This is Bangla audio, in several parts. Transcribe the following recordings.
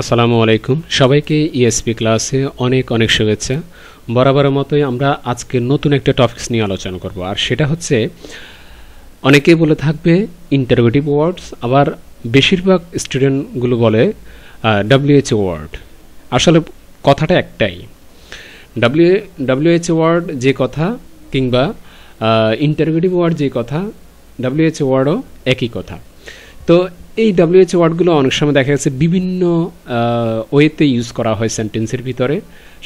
আসসালামু আলাইকুম সবাইকে ইএসপি ক্লাসে অনেক অনেক শুভেচ্ছা। বরাবরের মতোই আমরা আজকে নতুন একটা টপিকস নিয়ে আলোচনা করব, আর সেটা হচ্ছে অনেকেই বলে থাকবে ইন্টারোগেটিভ ওয়ার্ডস, আবার বেশিরভাগ স্টুডেন্টগুলো বলে ডব্লিউএইচ ওয়ার্ড। আসলে কথাটা একটাই, ডব্লিউএইচ ওয়ার্ড যে কথা কিংবা ইন্টারোগেটিভ ওয়ার্ড যে কথা, ডব্লিউএইচ ওয়ার্ডও একই কথা। তো এই ডব্লিউএইচ ওয়ার্ডগুলো অনেক সময় দেখা যাচ্ছে বিভিন্ন ওয়েতে ইউজ করা হয় সেন্টেন্সের ভিতরে,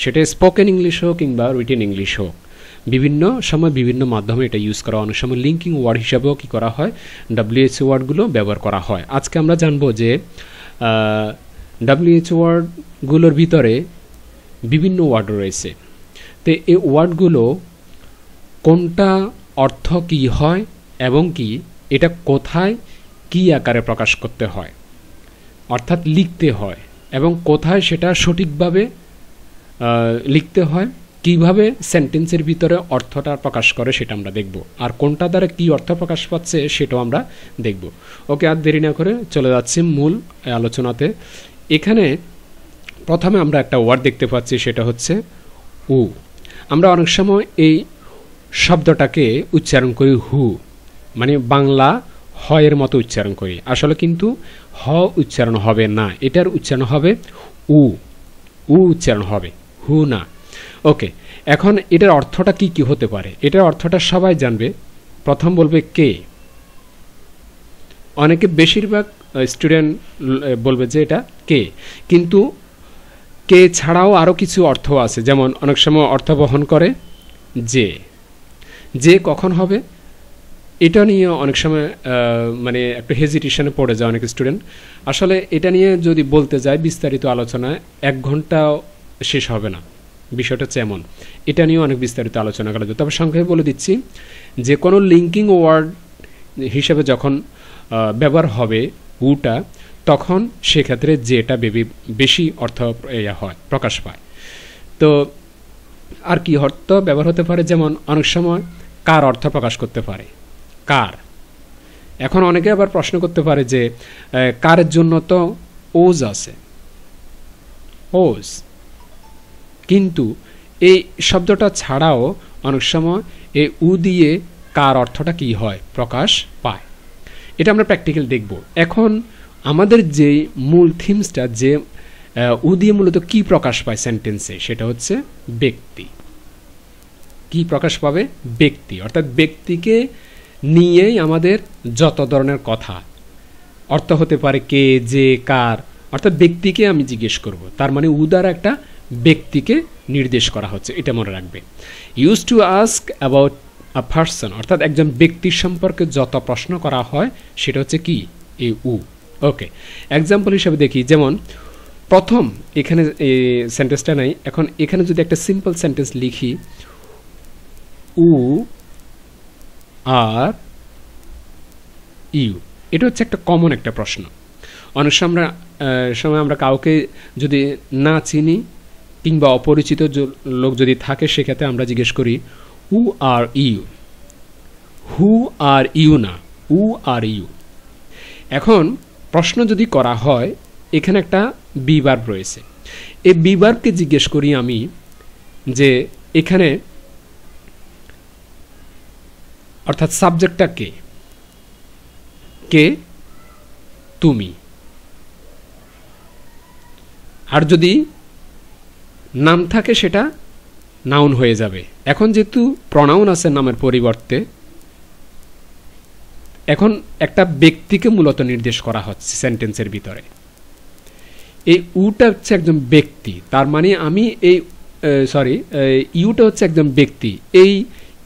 সেটা স্পোকেন ইংলিশ হোক কিংবা রিটেন ইংলিশ হোক, বিভিন্ন সময় বিভিন্ন মাধ্যমে এটা ইউজ করা হয়। অনেক সময় লিঙ্কিং ওয়ার্ড হিসাবেও কী করা হয়, ডব্লিউএইচ ওয়ার্ডগুলো ব্যবহার করা হয়। আজকে আমরা জানবো যে ডব্লিউএইচ ওয়ার্ডগুলোর ভিতরে বিভিন্ন ওয়ার্ড রয়েছে, তো এই ওয়ার্ডগুলো কোনটা অর্থ কী হয় এবং কি এটা কোথায় কী আকারে প্রকাশ করতে হয়, অর্থাৎ লিখতে হয়, এবং কোথায় সেটা সঠিকভাবে লিখতে হয়, কিভাবে সেন্টেন্সের ভিতরে অর্থটা প্রকাশ করে সেটা আমরা দেখব, আর কোনটা দ্বারা কী অর্থ প্রকাশ পাচ্ছে সেটাও আমরা দেখব। ওকে, আর দেরি না করে চলে যাচ্ছি মূল আলোচনাতে। এখানে প্রথমে আমরা একটা ওয়ার্ড দেখতে পাচ্ছি, সেটা হচ্ছে উ। আমরা অনেক সময় এই শব্দটাকে উচ্চারণ করি হু, মানে বাংলা হয়ের মতো উচ্চারণ করি, আসলে কিন্তু হ উচ্চারণ হবে না, এটার উচ্চারণ হবে উ, উ উচ্চারণ হবে, হু না। ওকে, এখন এটার অর্থটা কি কি হতে পারে? এটার অর্থটা সবাই জানবে। প্রথম বলবে কে, অনেকে বেশিরভাগ স্টুডেন্ট বলবে যে এটা কে, কিন্তু কে ছাড়াও আরও কিছু অর্থ আছে, যেমন অনেক সময় অর্থ বহন করে যে, যে কখন হবে এটা নিয়ে অনেক সময় মানে একটা হেজিটেশনে পড়ে যায় অনেক স্টুডেন্ট। আসলে এটা নিয়ে যদি বলতে যায় বিস্তারিত আলোচনায় 1 ঘন্টাও শেষ হবে না। বিষয়টা হচ্ছে এমন, এটা নিয়েও অনেক বিস্তারিত আলোচনা করা যায়। তবে সংক্ষেপে বলে দিচ্ছি, যে কোনো লিঙ্কিং ওয়ার্ড হিসেবে যখন ব্যবহার হবে উটা, তখন সেক্ষেত্রে যেটা বেশি অর্থ হয়, প্রকাশ পায়। তো আর কি অর্থ ব্যবহার হতে পারে, যেমন অনেক সময় কার অর্থ প্রকাশ করতে পারে, কার। এখন অনেকে আবার প্রশ্ন করতে পারে যে কারের জন্য তো ওজ আছে, ওজ, কিন্তু এই শব্দটা ছাড়াও অনেক সময় এই উ দিয়ে কার অর্থটা কি হয়, প্রকাশ পায়। এটা আমরা প্র্যাকটিক্যাল দেখব। এখন আমাদের যে মূল থিমসটা, যে উ দিয়ে মূলত কি প্রকাশ পায় সেন্টেন্সে, সেটা হচ্ছে ব্যক্তি। কি প্রকাশ পাবে? ব্যক্তি, অর্থাৎ ব্যক্তিকে নিয়েই আমাদের যত ধরনের কথা, অর্থ হতে পারে কে, যে, কার, অর্থাৎ ব্যক্তিকে আমি জিজ্ঞেস করব, তার মানে উ দ্বারা একটা ব্যক্তিকে নির্দেশ করা হচ্ছে, এটা মনে রাখবে। Use to ask about a person, অর্থাৎ একজন ব্যক্তির সম্পর্কে যত প্রশ্ন করা হয় সেটা হচ্ছে কি, এই উ। ওকে, এক্সাম্পল হিসেবে দেখি, যেমন প্রথম এখানে এই সেন্টেন্সটা নাই, এখন এখানে যদি একটা সিম্পল সেন্টেন্স লিখি, উ আর ইউ, এটা হচ্ছে একটা কমন একটা প্রশ্ন। অনেক সময় আমরা কাউকে যদি না চিনি কিংবা অপরিচিত লোক যদি থাকে, সেক্ষেত্রে আমরা জিজ্ঞেস করি হু are you, who are you না, হু আর ইউ। এখন প্রশ্ন যদি করা হয়, এখানে একটা বি ভার্ব রয়েছে, এই বি ভার্বকে জিজ্ঞেস করি আমি যে এখানে অর্থাৎ সাবজেক্টটা কে, কে, তুমি। আর যদি নাম থাকে সেটা নাউন হয়ে যাবে। এখন যেহেতু প্রনাউন আছে নামের পরিবর্তে, এখন একটা ব্যক্তিকে মূলত নির্দেশ করা হচ্ছে সেন্টেন্সের ভিতরে। এই উটা হচ্ছে একজন ব্যক্তি, তার মানে আমি এই ইউটা হচ্ছে একজন ব্যক্তি, এই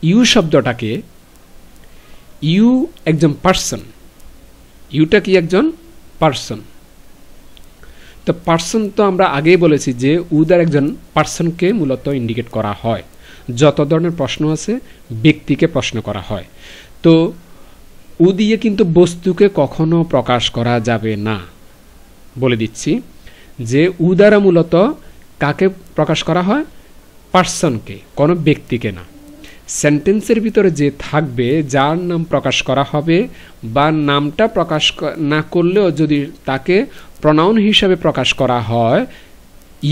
ইউ শব্দটাকে, ইউ একজন পার্সন, ইউটা কি একজন পার্সন। তো পার্সন তো আমরা আগেই বলেছি যে উদার একজন পার্সনকে মূলত ইন্ডিকেট করা হয়। যত ধরনের প্রশ্ন আছে ব্যক্তিকে প্রশ্ন করা হয়। তো উ দিয়ে কিন্তু বস্তুকে কখনো প্রকাশ করা যাবে না, বলে দিচ্ছি যে উ দ্বারা মূলত কাকে প্রকাশ করা হয়, পার্সনকে, কোনো ব্যক্তিকে না। সেন্টেন্সের ভিতরে যে থাকবে, যার নাম প্রকাশ করা হবে বা নামটা প্রকাশ না করলেও যদি তাকে প্রনাউন হিসাবে প্রকাশ করা হয়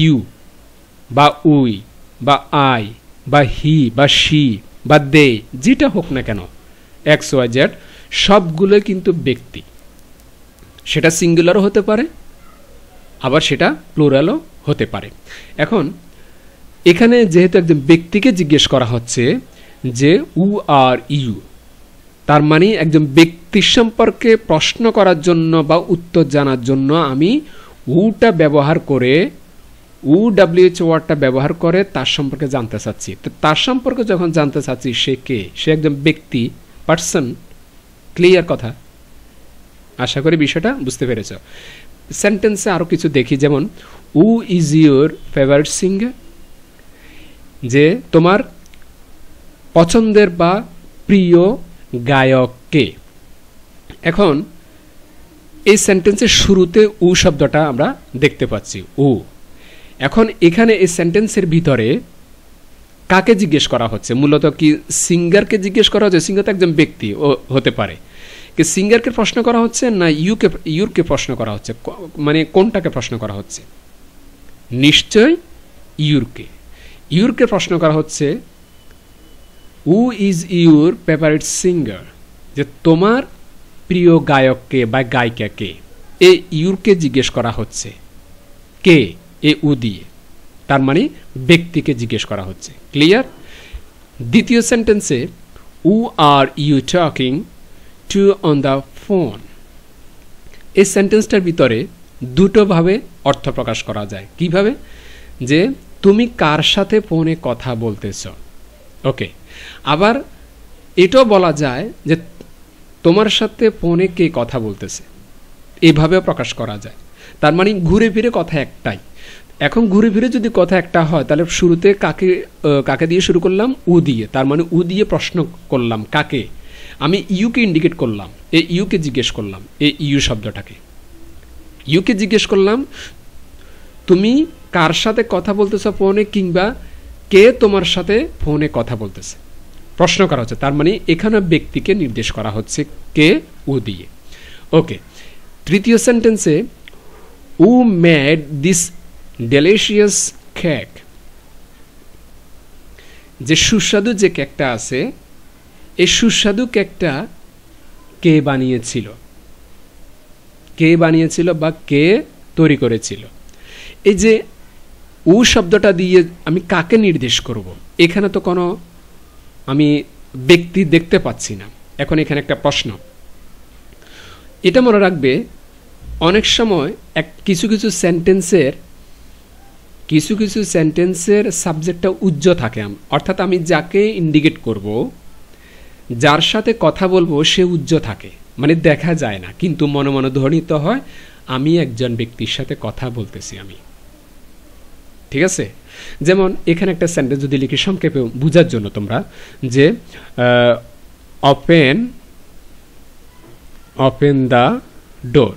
ইউ বা উই বা আই বা হি বা শি বা দে, যেটা হোক না কেন, এক্স ওয়াই জেড, সবগুলো কিন্তু ব্যক্তি। সেটা সিঙ্গুলারও হতে পারে, আবার সেটা প্লুরালও হতে পারে। এখন এখানে যেহেতু একজন ব্যক্তিকে জিজ্ঞেস করা হচ্ছে যে হু আর ইউ, তার মানে একজন ব্যক্তির সম্পর্কে প্রশ্ন করার জন্য বা উত্তর জানার জন্য আমি উটা ব্যবহার করে, উ ডাব্লিউএইচ ওয়ার্ডটা ব্যবহার করে তার সম্পর্কে জানতে চাচ্ছি। তো তার সম্পর্কে যখন জানতে চাচ্ছি সে কে, সে একজন ব্যক্তি, পার্সন। ক্লিয়ার কথা? আশা করি বিষয়টা বুঝতে পেরেছ। সেন্টেন্সে আরও কিছু দেখি, যেমন who is your favourite singer, যে তোমার পছন্দের বা প্রিয় গায়ক কে। এখন এই সেন্টেন্সের শুরুতে উ শব্দটা আমরা দেখতে পাচ্ছি, উ। এখন এখানে এই সেন্টেন্সের ভিতরে কাকে জিজ্ঞেস করা হচ্ছে? মূলত কি সিঙ্গারকে জিজ্ঞেস করা হচ্ছে? সিঙ্গার তো একজন ব্যক্তি ও হতে পারে, কি সিঙ্গারকে প্রশ্ন করা হচ্ছে না ইউরকে প্রশ্ন করা হচ্ছে? মানে কোনটাকে প্রশ্ন করা হচ্ছে? নিশ্চয় ইউরকে প্রশ্ন করা হচ্ছে। Who is your favourite singer, যে তোমার প্রিয় গায়ককে বা গায়িকাকে। এ ইউরকে জিজ্ঞেস করা হচ্ছে কে, এ উ দিয়ে, তার মানে ব্যক্তিকে জিজ্ঞেস করা হচ্ছে। ক্লিয়ার? দ্বিতীয় সেন্টেন্সে who are you talking to on the phone, এই সেন্টেন্সটার ভিতরে দুটোভাবে অর্থ প্রকাশ করা যায়। কিভাবে? যে তুমি কার সাথে ফোনে কথা বলতেছ, ওকে। আবার এটাও বলা যায় যে তোমার সাথে ফোনে কে কথা বলতেছে, এভাবেও প্রকাশ করা যায়। তার মানে ঘুরে ফিরে কথা একটাই। এখন ঘুরে ফিরে যদি কথা একটা হয়, তাহলে শুরুতে কাকে দিয়ে শুরু করলাম? উ দিয়ে। তার মানে উ দিয়ে প্রশ্ন করলাম কাকে? আমি ইউকে ইন্ডিকেট করলাম, এই ইউকে জিজ্ঞেস করলাম, এই ইউ শব্দটাকে ইউকে জিজ্ঞেস করলাম তুমি কার সাথে কথা বলতেছ ফোনে, কিংবা কে তোমার সাথে ফোনে কথা বলতেছে, প্রশ্ন করা হচ্ছে। তার মানে এখানে ব্যক্তিকে নির্দেশ করা হচ্ছে কে, উ দিয়ে। ওকে। তৃতীয় সেন্টেন্সে হু মেড দিস ডেলিশিয়াস কেক, যে সুস্বাদু যে কেকটা আছে, এই সুস্বাদু কেকটা কে বানিয়েছিল? কে বানিয়েছিল বা কে তৈরি করেছিল? এই যে উ শব্দটা দিয়ে আমি কাকে নির্দেশ করব? এখানে তো কোনো আমি ব্যক্তি দেখতে পাচ্ছি না। এখন এখানে একটা প্রশ্ন, এটা মনে রাখবে, অনেক সময় কিছু কিছু সেন্টেন্সের সাবজেক্টটা উজ্জ্ব থাকে, অর্থাৎ আমি যাকে ইন্ডিকেট করব, যার সাথে কথা বলবো, সে উজ্জ্ব থাকে, মানে দেখা যায় না, কিন্তু মনে মনে ধ্বনিত হয় আমি একজন ব্যক্তির সাথে কথা বলতেছি আমি। ঠিক আছে? যেমন এখানে একটা সেন্টেন্স যদি লিখি সংক্ষেপে বোঝার জন্য তোমরা, যে open the door,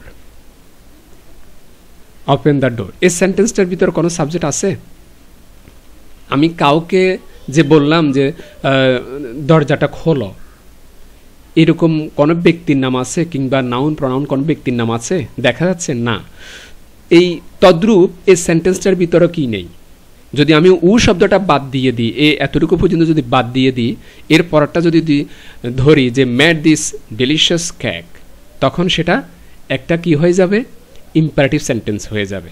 open the door. এই সেন্টেন্সটার ভিতরে কোনো সাবজেক্ট আছে? আমি কাউকে যে বললাম যে দরজাটা খোলো, এরকম কোনো ব্যক্তির নাম আছে? কিংবা নাউন প্রনাউন কোনো ব্যক্তির নাম আছে? দেখা যাচ্ছে না। এই তদ্রূপ এই সেন্টেন্সটার ভিতরে কি নেই? যদি আমি উ শব্দটা বাদ দিয়ে দিই, এতটুকু পর্যন্ত যদি বাদ দিয়ে দিই, এর পরটা যদি ধরি যে মেড দিস ডেলিশিয়াস কেক, তখন সেটা একটা কি হয়ে যাবে? ইম্পারেটিভ সেন্টেন্স হয়ে যাবে,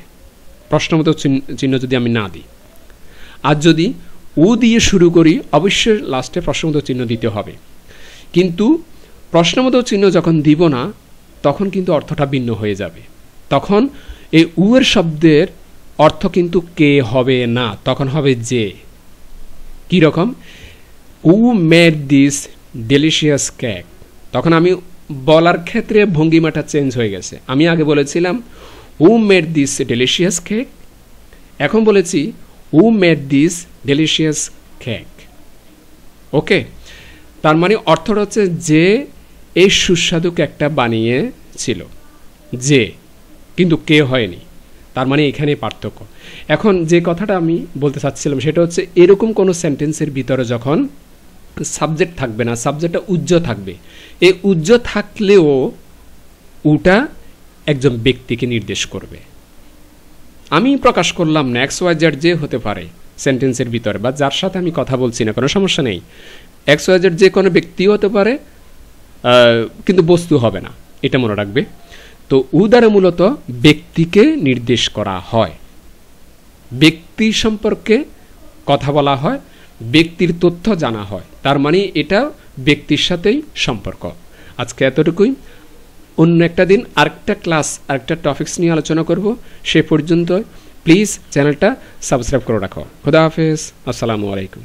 প্রশ্নবোধক চিহ্ন যদি আমি না দিই। আর যদি উ দিয়ে শুরু করি, অবশ্যই লাস্টে প্রশ্নবোধক চিহ্ন দিতে হবে। কিন্তু প্রশ্নবোধক চিহ্ন যখন দিব না, তখন কিন্তু অর্থটা ভিন্ন হয়ে যাবে। তখন এই উ এর শব্দের অর্থ কিন্তু কে হবে না, তখন হবে যে। কি রকম? হু মেড দিস ডেলিশিয়াস কেক, তখন আমি বলার ক্ষেত্রে ভঙ্গিমাটা চেঞ্জ হয়ে গেছে। আমি আগে বলেছিলাম who made this delicious cake, এখন বলেছি who made this delicious cake. Okay? তার মানে অর্থটা হচ্ছে যে এই সুস্বাদু কেকটা বানিয়েছিল, যে, কিন্তু কে হয়নি। তার মানে এখানে পার্থক্য। এখন যে কথাটা আমি বলতে চাচ্ছিলাম সেটা হচ্ছে, এরকম কোনো সেন্টেন্সের ভিতরে যখন সাবজেক্ট থাকবে না, সাবজেক্টটা উজ্জ্ব থাকবে, এই উজ্জ্ব থাকলেও উটা একজন ব্যক্তিকে নির্দেশ করবে। আমি প্রকাশ করলাম না, এক্স ওয়াই জেড যে হতে পারে সেন্টেন্সের ভিতরে, বা যার সাথে আমি কথা বলছি না, কোনো সমস্যা নেই। এক্স ওয়াই জেড যে কোনো ব্যক্তিও হতে পারে, কিন্তু বস্তু হবে না, এটা মনে রাখবে। তো উ দ্বারা মূলত ব্যক্তিকে নির্দেশ করা হয়, ব্যক্তি সম্পর্কে কথা বলা হয়, ব্যক্তির তথ্য জানা হয়, তার মানে এটা ব্যক্তির সাথেই সম্পর্ক। আজকে এতটুকুই। অন্য একটা দিন আরেকটা ক্লাস, আরেকটা টপিকস নিয়ে আলোচনা করব। সে পর্যন্ত প্লিজ চ্যানেলটা সাবস্ক্রাইব করে রাখো। খোদা হাফেজ, আসসালামু আলাইকুম।